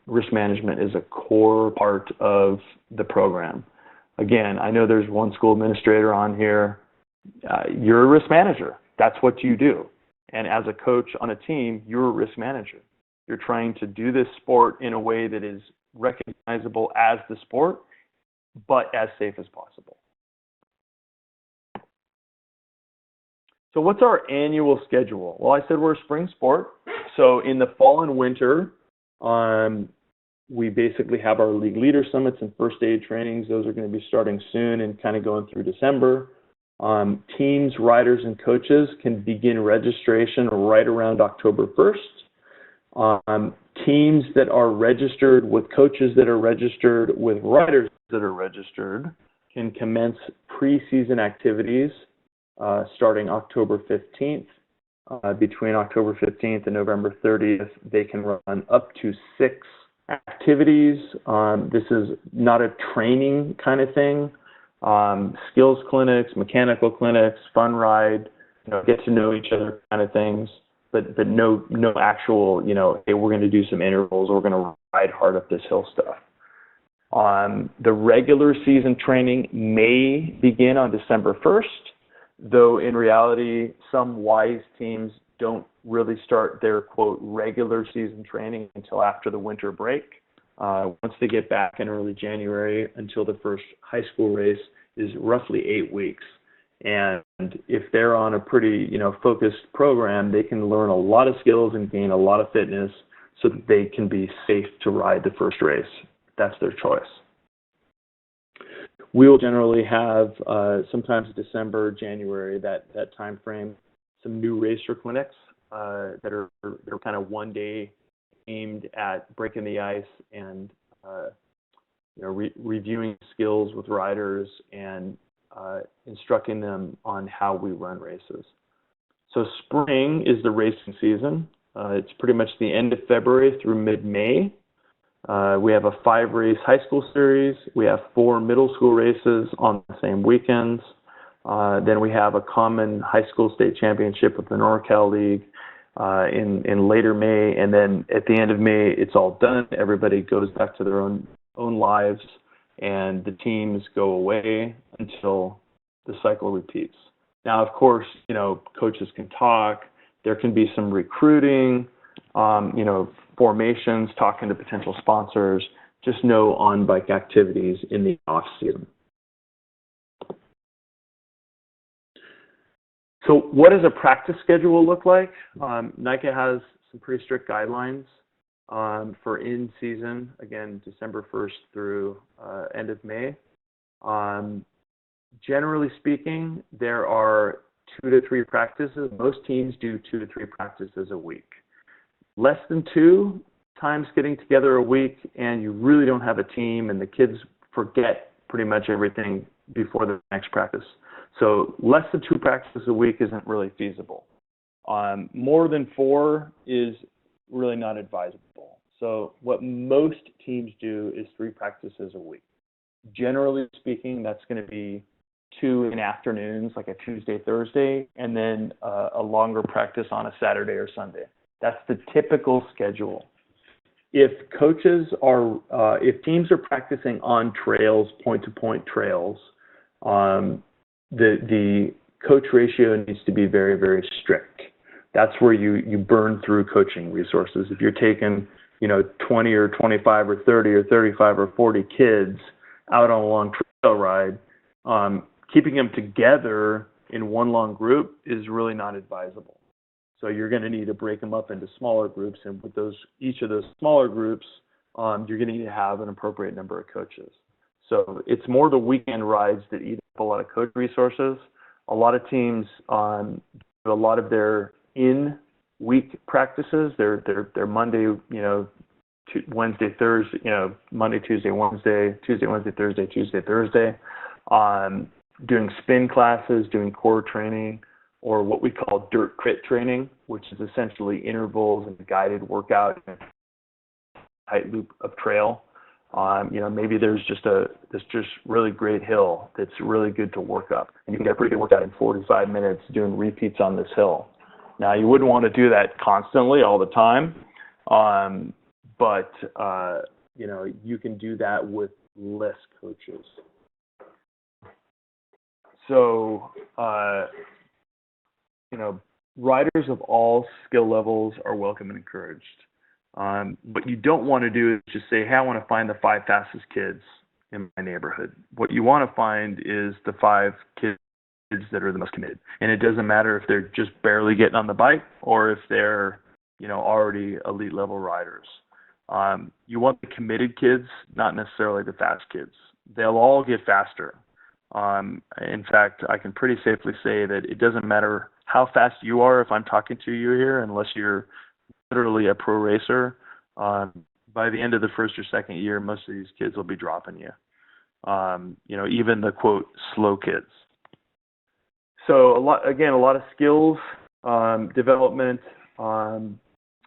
risk management is a core part of the program. Again, I know there's one school administrator on here. You're a risk manager. That's what you do. And as a coach on a team, you're a risk manager. You're trying to do this sport in a way that is recognizable as the sport, but as safe as possible. So what's our annual schedule? Well, I said we're a spring sport. So in the fall and winter, we basically have our league leader summits and first aid trainings. Those are going to be starting soon and kind of going through December. Teams, riders, and coaches can begin registration right around October 1st. Teams that are registered with coaches that are registered with riders that are registered can commence preseason activities starting October 15th. Between October 15th and November 30th, they can run up to 6 activities. This is not a training kind of thing. Skills clinics, mechanical clinics, fun ride, get to know each other kind of things, but no actual, hey, we're going to do some intervals, we're going to ride hard up this hill stuff. The regular season training may begin on December 1st, though in reality, some wise teams don't really start their, quote, regular season training until after the winter break. Once they get back in early January until the first high school race is roughly 8 weeks. And if they're on a pretty, focused program, they can learn a lot of skills and gain a lot of fitness so that they can be safe to ride the first race. That's their choice. We will generally have, sometimes December, January, that time frame, some new racer clinics that are kind of one day aimed at breaking the ice and reviewing skills with riders and instructing them on how we run races. So spring is the racing season. It's pretty much the end of February through mid-May. We have a 5-race high school series. We have 4 middle school races on the same weekends. Then we have a common high school state championship with the NorCal League in later May. And then at the end of May, it's all done. Everybody goes back to their own lives, and the teams go away until the cycle repeats. Now, of course, coaches can talk. There can be some recruiting, formations, talking to potential sponsors, just no on-bike activities in the off-season. So what does a practice schedule look like? NICA has some pretty strict guidelines for in-season, again, December 1st through end of May. Generally speaking, there are 2 to 3 practices. Most teams do 2 to 3 practices a week. Less than 2 times getting together a week and you really don't have a team and the kids forget pretty much everything before the next practice. So less than 2 practices a week isn't really feasible. More than 4 is really not advisable. So what most teams do is 3 practices a week. Generally speaking, that's going to be 2 in afternoons, like a Tuesday, Thursday, and then a longer practice on a Saturday or Sunday. That's the typical schedule. If teams are practicing on trails, point-to-point trails, the coach ratio needs to be very, very strict. That's where you burn through coaching resources. If you're taking, 20 or 25 or 30 or 35 or 40 kids out on a long trail ride, keeping them together in one long group is really not advisable. So you're going to need to break them up into smaller groups, and with each of those smaller groups, you're going to need to have an appropriate number of coaches. So it's more the weekend rides that eat up a lot of coach resources. A lot of teams do a lot of their in-week practices. They're Monday, Wednesday, Thursday, Monday, Tuesday, Wednesday, Thursday, Tuesday, Thursday. Doing spin classes, doing core training, or what we call dirt crit training, which is essentially intervals and guided workout in a tight loop of trail. Maybe there's just this really great hill that's really good to work up, and you can get a pretty good workout in 45 minutes doing repeats on this hill. Now, you wouldn't want to do that constantly all the time, but you can do that with less coaches. So, riders of all skill levels are welcome and encouraged. What you don't want to do is just say, hey, I want to find the 5 fastest kids in my neighborhood. What you want to find is the 5 kids that are the most committed. And it doesn't matter if they're just barely getting on the bike or if they're, already elite level riders. You want the committed kids, not necessarily the fast kids. They'll all get faster. In fact, I can pretty safely say that it doesn't matter how fast you are if I'm talking to you here, unless you're literally a pro racer. By the end of the first or second year, most of these kids will be dropping you. Even the quote slow kids. So a lot of skills development,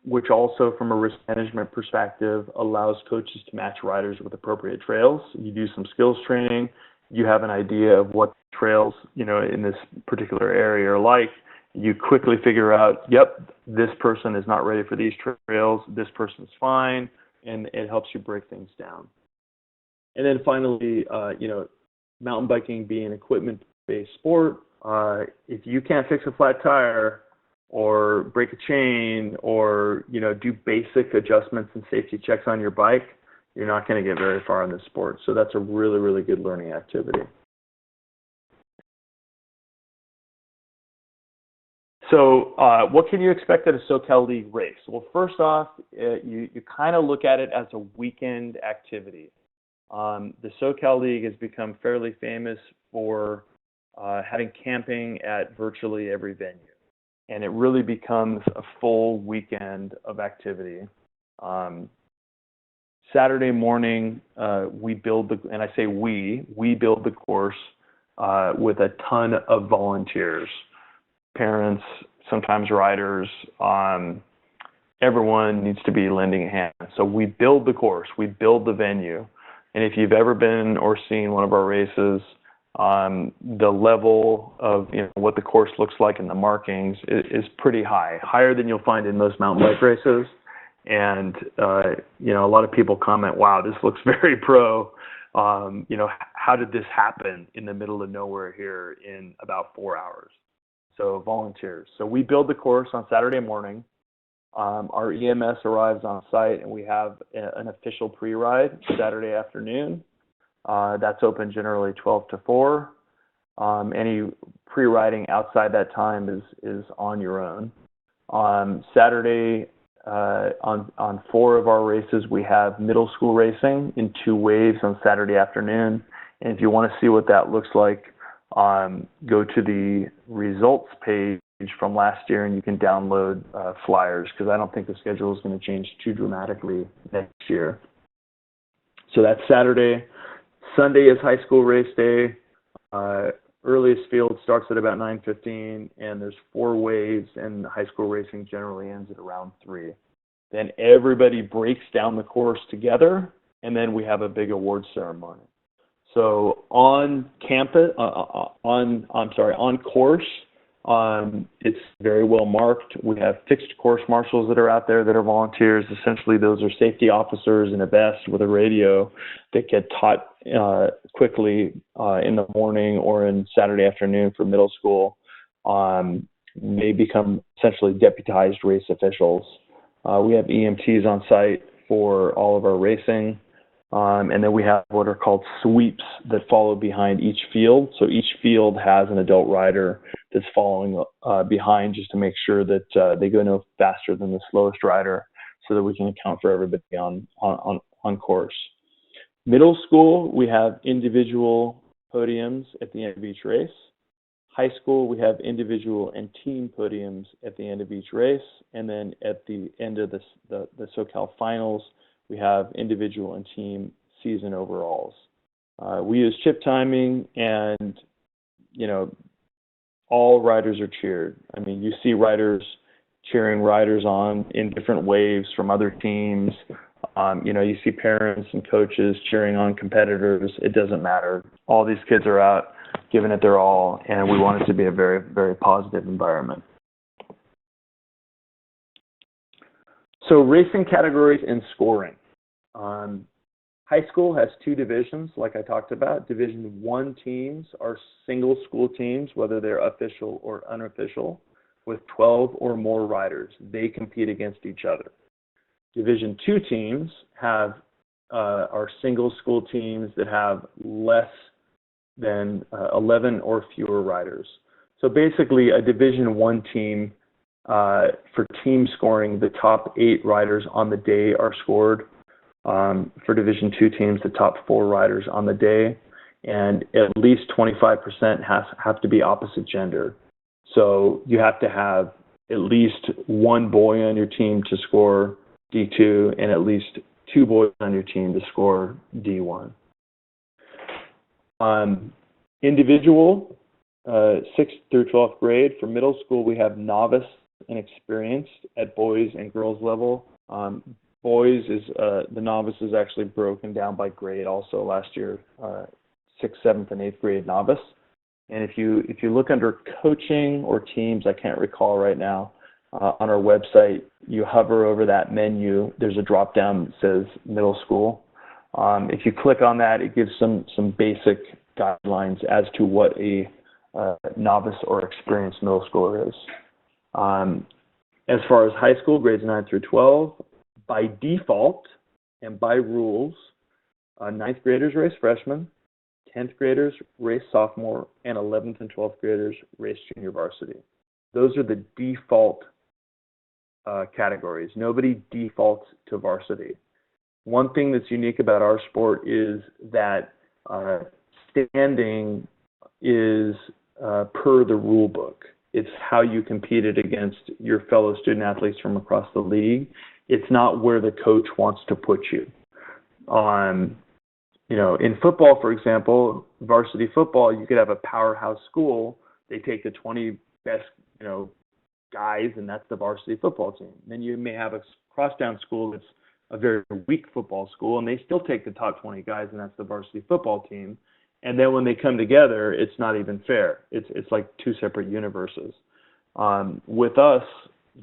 which also from a risk management perspective allows coaches to match riders with appropriate trails. You do some skills training. You have an idea of what trails, in this particular area are like. You quickly figure out, yep, this person is not ready for these trails. This person's fine, and it helps you break things down. And then finally, mountain biking being an equipment-based sport, if you can't fix a flat tire or break a chain or, do basic adjustments and safety checks on your bike, you're not going to get very far in this sport. So that's a really, really good learning activity. So what can you expect at a SoCal League race? Well, first off, you kind of look at it as a weekend activity. The SoCal League has become fairly famous for having camping at virtually every venue. And it really becomes a full weekend of activity. Saturday morning, we build and I say we build the course with a ton of volunteers. Parents, sometimes riders, everyone needs to be lending a hand. So we build the course, we build the venue. And if you've ever been or seen one of our races, the level of what the course looks like and the markings is pretty high, higher than you'll find in most mountain bike races. And a lot of people comment, wow, this looks very pro. How did this happen in the middle of nowhere here in about 4 hours? So volunteers. So we build the course on Saturday morning. Our EMS arrives on site, and we have an official pre-ride Saturday afternoon. That's open generally 12 to 4. Any pre-riding outside that time is on your own. Saturday, on 4 of our races, we have middle school racing in 2 waves on Saturday afternoon. And if you want to see what that looks like, go to the results page from last year and you can download flyers, because I don't think the schedule is going to change too dramatically next year. So that's Saturday. Sunday is high school race day. Earliest field starts at about 9:15, and there's 4 waves, and high school racing generally ends at around 3. Then everybody breaks down the course together, and then we have a big award ceremony. So on campus, on course, it's very well marked. We have fixed course marshals that are out there that are volunteers. Essentially, those are safety officers in a vest with a radio that get taught quickly in the morning or in Saturday afternoon for middle school. They become essentially deputized race officials. We have EMTs on site for all of our racing. And then we have what are called sweeps that follow behind each field. So each field has an adult rider that's following behind, just to make sure that they go no faster than the slowest rider, so that we can account for everybody on course. Middle school, we have individual podiums at the end of each race. High school, we have individual and team podiums at the end of each race. And then at the end of the SoCal finals, we have individual and team season overalls. We use chip timing, and all riders are cheered. I mean, you see riders cheering riders on in different waves from other teams. You see parents and coaches cheering on competitors. It doesn't matter. All these kids are out giving it their all, and we want it to be a very, very positive environment. So racing categories and scoring. High school has 2 divisions, like I talked about. Division 1 teams are single school teams, whether they're official or unofficial, with 12 or more riders. They compete against each other. Division 2 teams are single school teams that have less than 11 or fewer riders. So basically, a Division 1 team, for team scoring, the top 8 riders on the day are scored. For Division 2 teams, the top 4 riders on the day, and at least 25% have to be opposite gender. So you have to have at least 1 boy on your team to score D2, and at least 2 boys on your team to score D1. Individual, 6th through 12th grade. For middle school, we have novice and experienced at boys and girls level. Boys is the novice is actually broken down by grade also last year, 6th, 7th, and 8th grade novice. And if you look under coaching or teams, I can't recall right now, on our website, you hover over that menu, there's a drop down that says middle school. If you click on that, it gives some basic guidelines as to what a novice or experienced middle schooler is. As far as high school, grades 9 through 12, by default and by rules, 9th graders race freshman, 10th graders race sophomore, and 11th and 12th graders race junior varsity. Those are the default categories. Nobody defaults to varsity. One thing that's unique about our sport is that standing is per the rule book. It's how you competed against your fellow student athletes from across the league. It's not where the coach wants to put you. In football, for example, varsity football, you could have a powerhouse school. They take the 20 best, guys, and that's the varsity football team. Then you may have a crosstown school that's a very weak football school, and they still take the top 20 guys, and that's the varsity football team. And then when they come together, it's not even fair. It's like two separate universes. With us,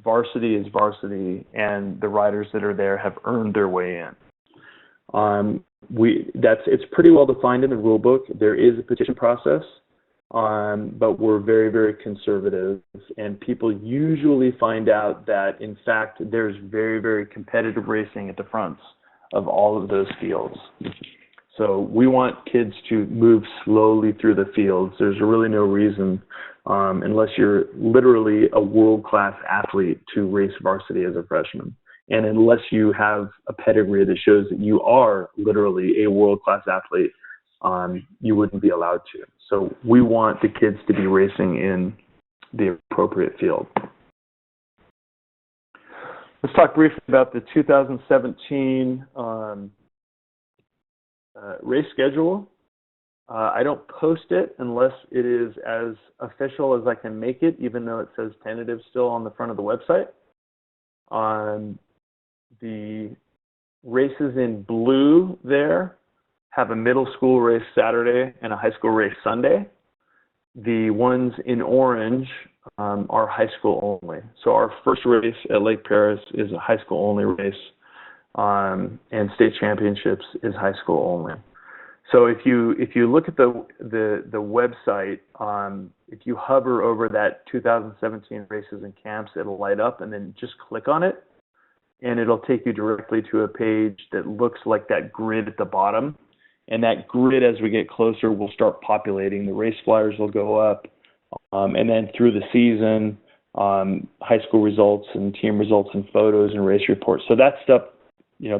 varsity is varsity, and the riders that are there have earned their way in. It's pretty well defined in the rule book. There is a petition process, but we're very, very conservative, and people usually find out that, in fact, there's very, very competitive racing at the fronts of all of those fields. So we want kids to move slowly through the fields. There's really no reason, unless you're literally a world-class athlete, to race varsity as a freshman. And unless you have a pedigree that shows that you are literally a world-class athlete, you wouldn't be allowed to. So we want the kids to be racing in the appropriate field. Let's talk briefly about the 2017 race schedule. I don't post it unless it is as official as I can make it, even though it says tentative still on the front of the website. The races in blue there have a middle school race Saturday and a high school race Sunday. The ones in orange are high school only. So our first race at Lake Paris is a high school only race, and state championships is high school only. So if you look at the website, if you hover over that 2017 races and camps, it'll light up, and then just click on it, and it'll take you directly to a page that looks like that grid at the bottom. And that grid, as we get closer, will start populating. The race flyers will go up, and then through the season, high school results and team results and photos and race reports. So that stuff,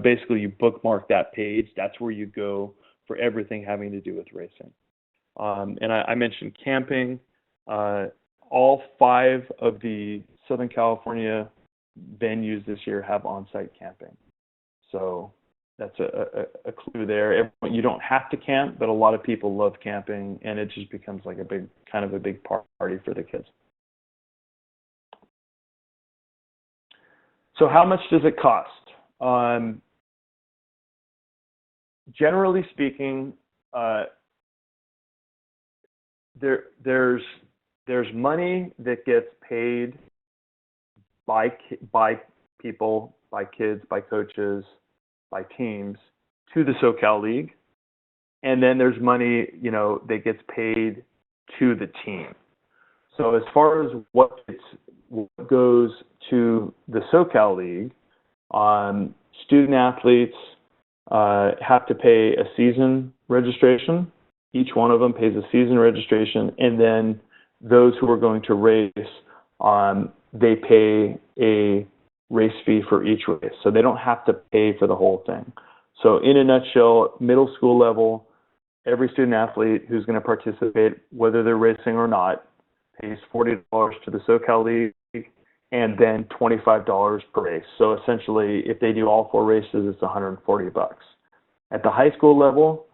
basically you bookmark that page. That's where you go for everything having to do with racing. And I mentioned camping. All 5 of the Southern California venues this year have on-site camping. So that's a clue there. You don't have to camp, but a lot of people love camping, and it just becomes like a big party for the kids. So how much does it cost? Generally speaking, there's money that gets paid by people, by kids, by coaches, by teams to the SoCal League, and then there's money that gets paid to the team. So as far as what goes to the SoCal League, student athletes have to pay a season registration. Each one of them pays a season registration, and then those who are going to race, they pay a race fee for each race. So they don't have to pay for the whole thing. So in a nutshell, middle school level, every student athlete who's going to participate, whether they're racing or not, pays $40 to the SoCal League, and then $25 per race. So essentially, if they do all 4 races, it's $140. At the high school level,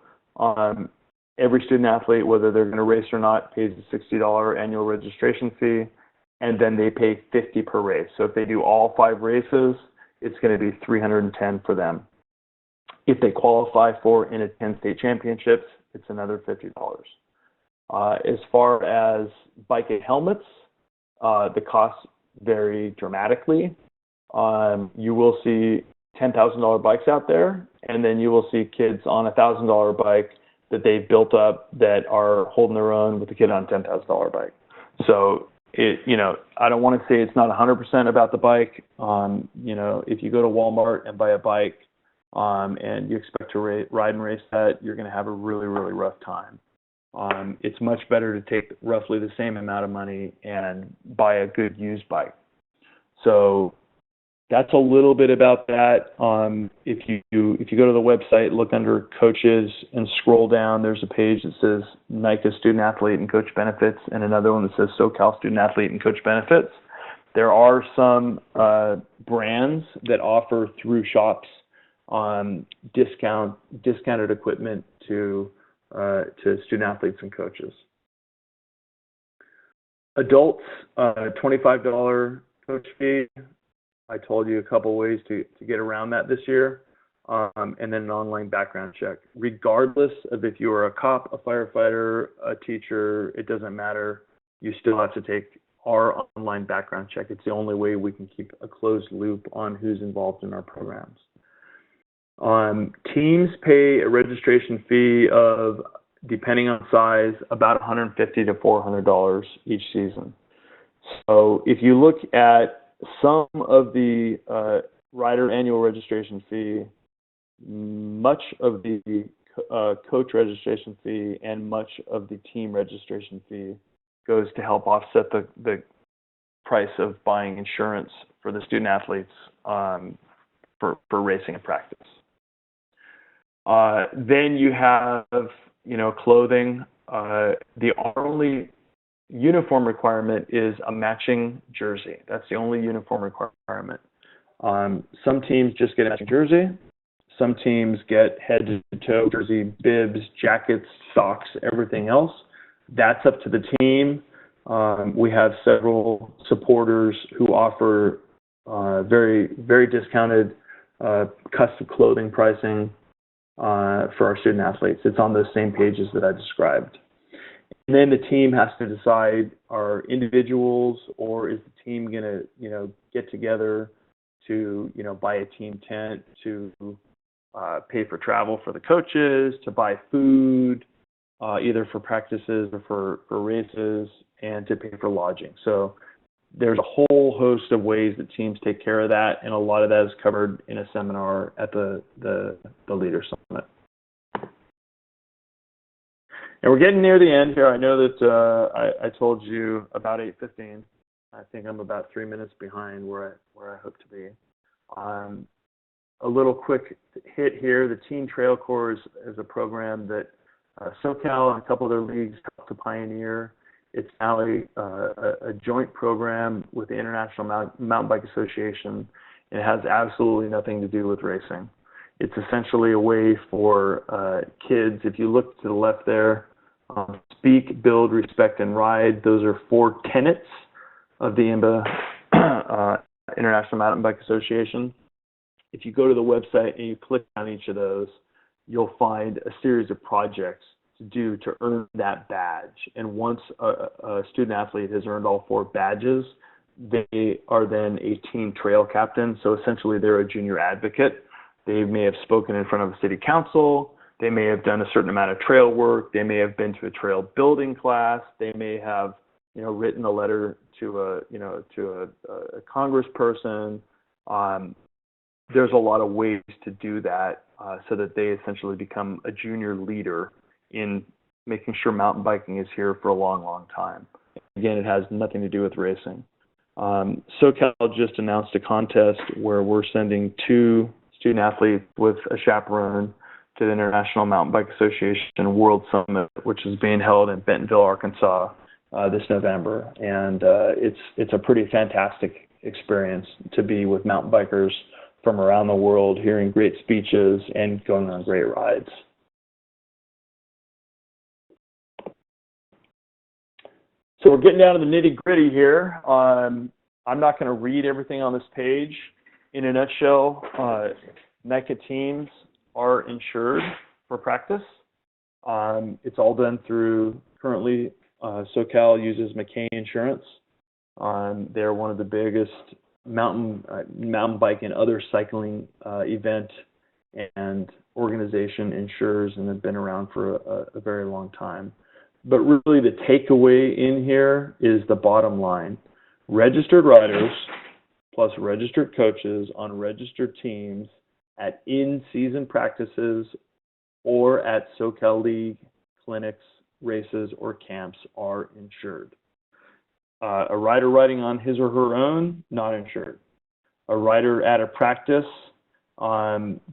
every student athlete, whether they're going to race or not, pays a $60 annual registration fee, and then they pay $50 per race. So if they do all 5 races, it's going to be $310 for them. If they qualify for and attend state championships, it's another $50. As far as bike and helmets, the costs vary dramatically. You will see $10,000 bikes out there, and then you will see kids on a $1,000 bike that they've built up that are holding their own with a kid on a $10,000 bike. So I don't want to say it's not 100% about the bike. If you go to Walmart and buy a bike and you expect to ride and race that, you're going to have a really, really rough time. It's much better to take roughly the same amount of money and buy a good used bike. So that's a little bit about that. If you go to the website, look under coaches and scroll down, there's a page that says NICA student athlete and coach benefits, and another one that says SoCal student athlete and coach benefits. There are some brands that offer through shops discounted equipment to student athletes and coaches. Adults, $25 coach fee. I told you a couple ways to get around that this year, and then an online background check. Regardless of if you are a cop, a firefighter, a teacher, it doesn't matter. You still have to take our online background check. It's the only way we can keep a closed loop on who's involved in our programs. Teams pay a registration fee of, depending on size, about $150 to $400 each season. So if you look at some of the rider annual registration fee, much of the coach registration fee, and much of the team registration fee goes to help offset the price of buying insurance for the student athletes for racing and practice. Then you have, clothing. The only uniform requirement is a matching jersey. That's the only uniform requirement. Some teams just get a matching jersey. Some teams get head-to-toe jersey, bibs, jackets, socks, everything else. That's up to the team. We have several supporters who offer very, very discounted custom clothing pricing for our student athletes. It's on those same pages that I described. And then the team has to decide, are individuals or is the team going to, get together to, buy a team tent, to pay for travel for the coaches, to buy food, either for practices or for races, and to pay for lodging. So there's a whole host of ways that teams take care of that, and a lot of that is covered in a seminar at the Leader Summit. And we're getting near the end here. I know that I told you about 8:15. I think I'm about 3 minutes behind where I hope to be. A little quick hit here. The Teen Trail Corps is a program that SoCal and a couple other leagues helped to pioneer. It's now a joint program with the International Mountain Bike Association. It has absolutely nothing to do with racing. It's essentially a way for kids, if you look to the left there, speak, build, respect, and ride. Those are 4 tenets of the IMBA, International Mountain Bike Association. If you go to the website and you click on each of those, you'll find a series of projects to do to earn that badge. And once a student athlete has earned all 4 badges, they are then a team trail captain. So essentially they're a junior advocate. They may have spoken in front of a city council. They may have done a certain amount of trail work. They may have been to a trail building class. They may have, written a letter to a congressperson. There's a lot of ways to do that so that they essentially become a junior leader in making sure mountain biking is here for a long, long time. Again, it has nothing to do with racing. SoCal just announced a contest where we're sending 2 student athletes with a chaperone to the International Mountain Bike Association World Summit, which is being held in Bentonville, Arkansas this November. And it's a pretty fantastic experience to be with mountain bikers from around the world, hearing great speeches and going on great rides. So we're getting down to the nitty-gritty here. I'm not going to read everything on this page. In a nutshell, NICA teams are insured for practice. It's all done through, currently, SoCal uses McCain Insurance. They're one of the biggest mountain bike and other cycling event and organization insurers and have been around for a very long time. But really the takeaway in here is the bottom line. Registered riders plus registered coaches on registered teams at in-season practices or at SoCal League clinics, races, or camps are insured. A rider riding on his or her own, not insured. A rider at a practice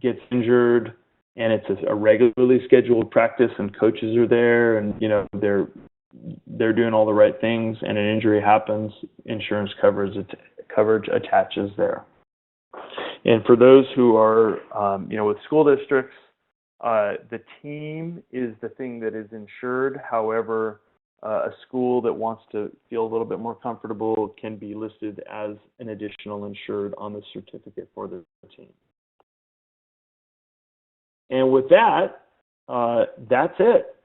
gets injured and it's a regularly scheduled practice and coaches are there and they're doing all the right things and an injury happens, insurance coverage attaches there. And for those who are with school districts, the team is the thing that is insured. However, a school that wants to feel a little bit more comfortable can be listed as an additional insured on the certificate for the team. And with that, that's it.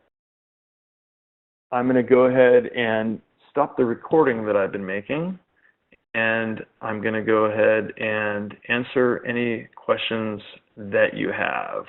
I'm going to go ahead and stop the recording that I've been making, and I'm going to go ahead and answer any questions that you have.